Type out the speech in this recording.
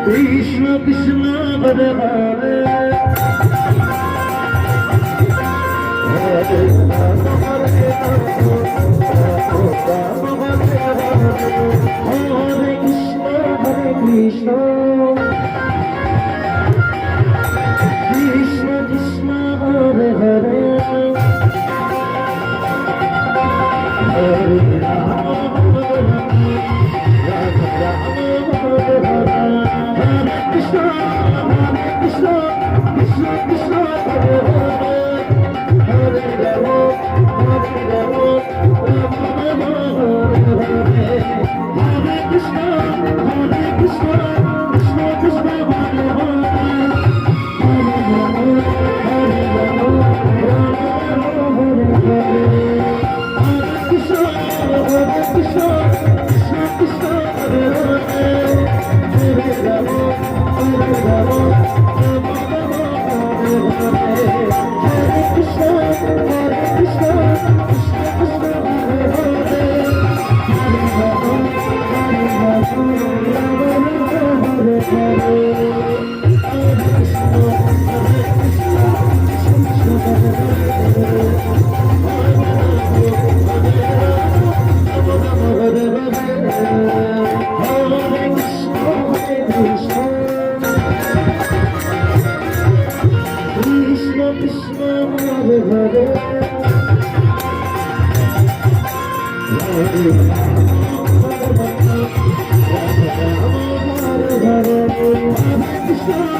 Krishna Krishna Hare Hare Hare Ram Hare Krishna Krishna Krishna Krishna Hare Hare Hare Ram Hare Ram Hare Krishna Krishna Krishna Krishna Hare Hare Hare Ram Ram Hare Hare Krishna Krishna Krishna Krishna Hare Hare Hare Krishna